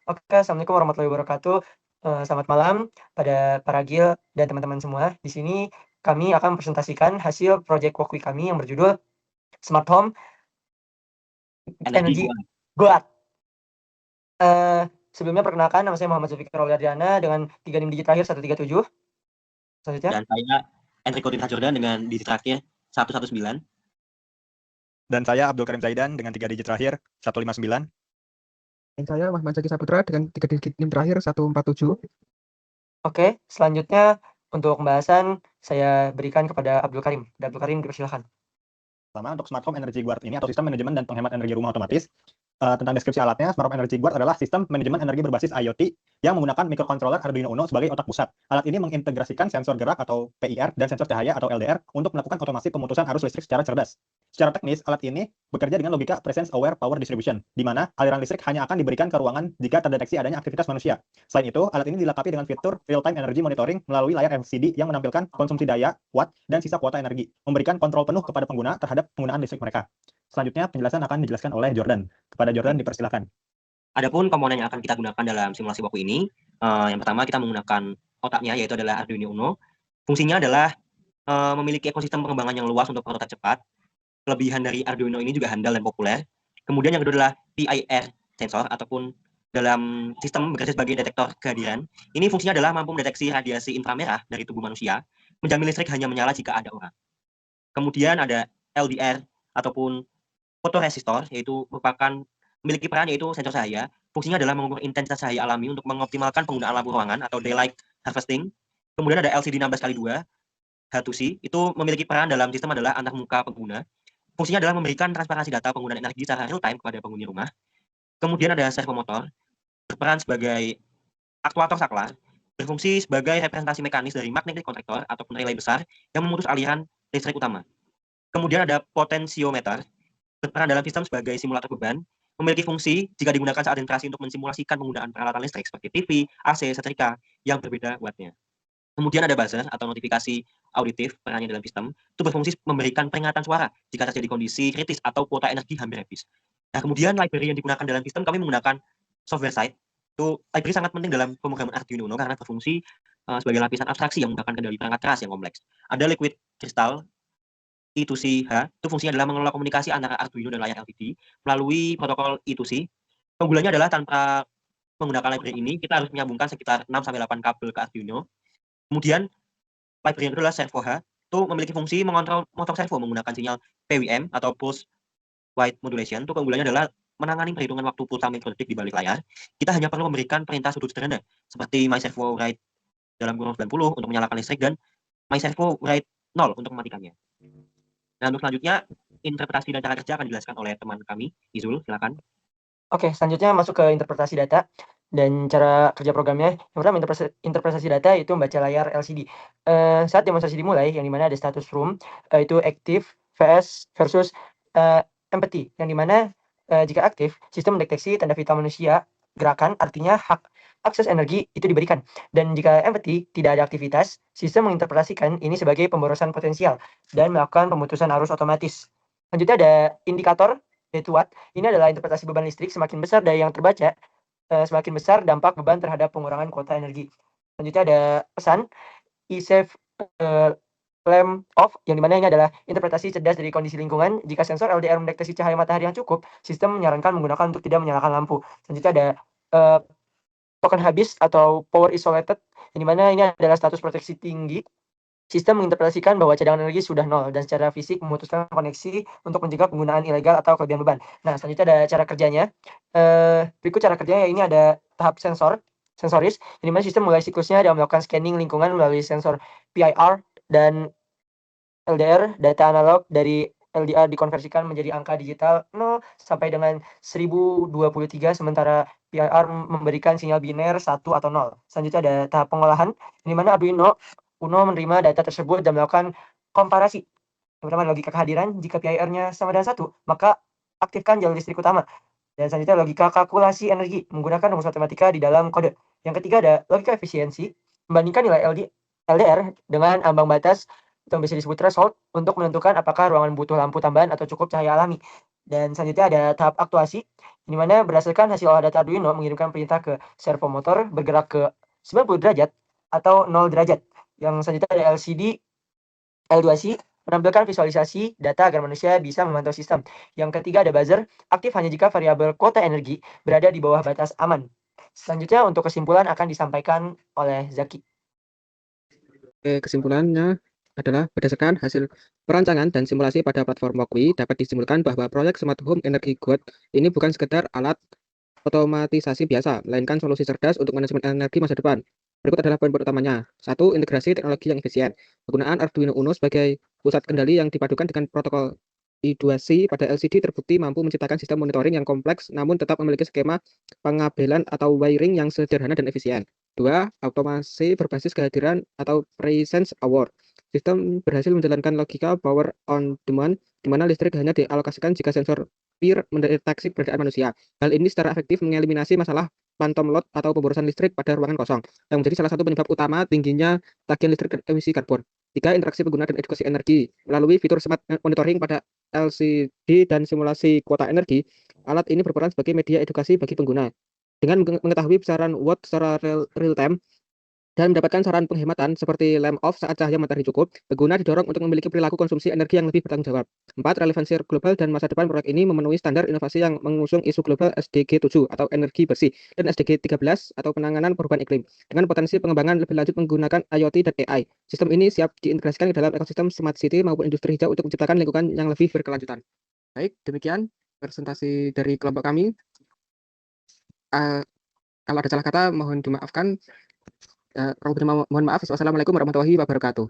Oke, assalamualaikum warahmatullahi wabarakatuh. Selamat malam pada para Gil dan teman-teman semua. Di sini kami akan mempresentasikan hasil project work week kami yang berjudul Smart Home Energi Energy gua. Goat. Sebelumnya perkenalkan, nama saya Muhammad Zulfikar Auliardiana dengan 3 NIM digit terakhir 137. Selanjutnya. Dan saya Enrico Tirta Jordan dengan digit terakhir 119. Dan saya Abdul Karim Zaidan dengan 3 digit terakhir 159. Dan saya Muhammad Zaki Saputra dengan 3 digit NIM terakhir 147. Oke, selanjutnya untuk pembahasan saya berikan kepada Abdul Karim. Abdul Karim, dipersilakan. Pertama, untuk Smart Home Energy Guard ini atau sistem manajemen dan penghemat energi rumah otomatis. Tentang deskripsi alatnya, Smart Home Energy Guard adalah sistem manajemen energi berbasis IoT yang menggunakan microcontroller Arduino Uno sebagai otak pusat. Alat ini mengintegrasikan sensor gerak atau PIR dan sensor cahaya atau LDR untuk melakukan otomasi pemutusan arus listrik secara cerdas. Secara teknis, alat ini bekerja dengan logika Presence Aware Power Distribution, di mana aliran listrik hanya akan diberikan ke ruangan jika terdeteksi adanya aktivitas manusia. Selain itu, alat ini dilengkapi dengan fitur Real-Time Energy Monitoring melalui layar LCD yang menampilkan konsumsi daya, watt, dan sisa kuota energi, memberikan kontrol penuh kepada pengguna terhadap penggunaan listrik mereka. Selanjutnya, penjelasan akan dijelaskan oleh Jordan. Kepada Jordan, dipersilakan. Adapun komponen yang akan kita gunakan dalam simulasi waktu ini, yang pertama kita menggunakan otaknya, yaitu adalah Arduino Uno. Fungsinya adalah memiliki ekosistem pengembangan yang luas untuk prototipe cepat. Kelebihan dari Arduino ini juga handal dan populer. Kemudian yang kedua adalah PIR sensor ataupun dalam sistem bekerja sebagai detektor kehadiran. Ini fungsinya adalah mampu mendeteksi radiasi inframerah dari tubuh manusia, menjamin listrik hanya menyala jika ada orang. Kemudian ada LDR ataupun fotoresistor, yaitu merupakan memiliki peran yaitu sensor cahaya. Fungsinya adalah mengukur intensitas cahaya alami untuk mengoptimalkan penggunaan lampu ruangan atau daylight harvesting. Kemudian ada LCD 16x2 H2C, itu memiliki peran dalam sistem adalah antar muka pengguna. Fungsinya adalah memberikan transparansi data penggunaan energi secara real time kepada penghuni rumah. Kemudian ada servomotor, berperan sebagai aktuator saklar, berfungsi sebagai representasi mekanis dari magnetic kontraktor ataupun relay besar yang memutus aliran listrik utama. Kemudian ada potentiometer, berperan dalam sistem sebagai simulator beban, memiliki fungsi jika digunakan saat demonstrasi untuk mensimulasikan penggunaan peralatan listrik seperti TV, AC, setrika yang berbeda wattnya. Kemudian ada buzzer atau notifikasi auditif, perannya dalam sistem itu berfungsi memberikan peringatan suara jika terjadi kondisi kritis atau kuota energi hampir habis. Nah, kemudian library yang digunakan dalam sistem, kami menggunakan software side. Itu library sangat penting dalam pemrograman Arduino Uno karena berfungsi sebagai lapisan abstraksi yang menggunakan kendali perangkat keras yang kompleks. Ada liquid crystal I2C H, itu fungsinya adalah mengelola komunikasi antara Arduino dan layar LCD melalui protokol I2C. Keunggulannya adalah tanpa menggunakan library ini, kita harus menyambungkan sekitar 6-8 kabel ke Arduino. Kemudian library yang kedua adalah servo H, itu memiliki fungsi mengontrol motor servo menggunakan sinyal PWM atau pulse width modulation. Itu keunggulannya adalah menangani perhitungan waktu pulsa mikrodetik di balik layar. Kita hanya perlu memberikan perintah sudut sederhana seperti my servo write dalam kurun 90 untuk menyalakan listrik dan my servo write 0 untuk mematikannya. Nah, untuk selanjutnya interpretasi dan cara kerja akan dijelaskan oleh teman kami, Izul, silakan. Oke, selanjutnya masuk ke interpretasi data dan cara kerja programnya. Yang pertama, interpretasi data itu membaca layar LCD. Saat demonstrasi dimulai, yang dimana ada status room, itu active versus empty, yang dimana jika aktif, sistem mendeteksi tanda vital manusia, gerakan, artinya hak akses energi itu diberikan. Dan jika empty, tidak ada aktivitas, sistem menginterpretasikan ini sebagai pemborosan potensial dan melakukan pemutusan arus otomatis. Selanjutnya ada indikator, yaitu watt. Ini adalah interpretasi beban listrik. Semakin besar daya yang terbaca, semakin besar dampak beban terhadap pengurangan kuota energi. Selanjutnya ada pesan e-save lamp off, yang dimana ini adalah interpretasi cerdas dari kondisi lingkungan. Jika sensor LDR mendeteksi cahaya matahari yang cukup, sistem menyarankan menggunakan untuk tidak menyalakan lampu. Selanjutnya ada token habis atau power isolated, yang dimana ini adalah status proteksi tinggi. Sistem menginterpretasikan bahwa cadangan energi sudah nol dan secara fisik memutuskan koneksi untuk mencegah penggunaan ilegal atau kelebihan beban. Nah, selanjutnya ada cara kerjanya. Berikut cara kerjanya, ini ada tahap sensoris, di mana sistem mulai siklusnya dengan melakukan scanning lingkungan melalui sensor PIR dan LDR. Data analog dari LDR dikonversikan menjadi angka digital 0 sampai dengan 1023, sementara PIR memberikan sinyal biner 1 atau 0. Selanjutnya ada tahap pengolahan, di mana Arduino Uno menerima data tersebut dan melakukan komparasi. Yang pertama, logika kehadiran. Jika PIR-nya sama dengan 1, maka aktifkan jalur listrik utama. Dan selanjutnya logika kalkulasi energi menggunakan rumus matematika di dalam kode. Yang ketiga ada logika efisiensi, membandingkan nilai LDR dengan ambang batas yang bisa disebut threshold untuk menentukan apakah ruangan butuh lampu tambahan atau cukup cahaya alami. Dan selanjutnya ada tahap aktuasi, di mana berdasarkan hasil olah data Arduino mengirimkan perintah ke servo motor bergerak ke 90 derajat atau 0 derajat. Yang selanjutnya ada LCD L2C, menampilkan visualisasi data agar manusia bisa memantau sistem. Yang ketiga ada buzzer, aktif hanya jika variabel kuota energi berada di bawah batas aman. Selanjutnya untuk kesimpulan akan disampaikan oleh Zaki. Kesimpulannya adalah berdasarkan hasil perancangan dan simulasi pada platform Walkway dapat disimpulkan bahwa proyek Smart Home Energy Guard ini bukan sekedar alat otomatisasi biasa, melainkan solusi cerdas untuk manajemen energi masa depan. Berikut adalah poin utamanya. 1. Integrasi teknologi yang efisien. Penggunaan Arduino Uno sebagai pusat kendali yang dipadukan dengan protokol I2C pada LCD terbukti mampu menciptakan sistem monitoring yang kompleks namun tetap memiliki skema pengabelan atau wiring yang sederhana dan efisien. 2. Automasi berbasis kehadiran atau presence aware. Sistem berhasil menjalankan logika power on demand, di mana listrik hanya dialokasikan jika sensor PIR mendeteksi keberadaan manusia. Hal ini secara efektif mengeliminasi masalah phantom load atau pemborosan listrik pada ruangan kosong, yang menjadi salah satu penyebab utama tingginya tagihan listrik dan emisi karbon. 3. Interaksi pengguna dan edukasi energi. Melalui fitur smart monitoring pada LCD dan simulasi kuota energi, alat ini berperan sebagai media edukasi bagi pengguna. Dengan mengetahui besaran watt secara real time dan mendapatkan saran penghematan seperti lamp off saat cahaya matahari cukup, pengguna didorong untuk memiliki perilaku konsumsi energi yang lebih bertanggung jawab. 4. Relevansi global dan masa depan proyek ini memenuhi standar inovasi yang mengusung isu global SDG 7 atau energi bersih dan SDG 13 atau penanganan perubahan iklim. Dengan potensi pengembangan lebih lanjut menggunakan IoT dan AI, sistem ini siap diintegrasikan ke dalam ekosistem smart city maupun industri hijau untuk menciptakan lingkungan yang lebih berkelanjutan. Baik, demikian presentasi dari kelompok kami. Kalau ada salah kata mohon dimaafkan. Mohon maaf. Wassalamualaikum warahmatullahi wabarakatuh.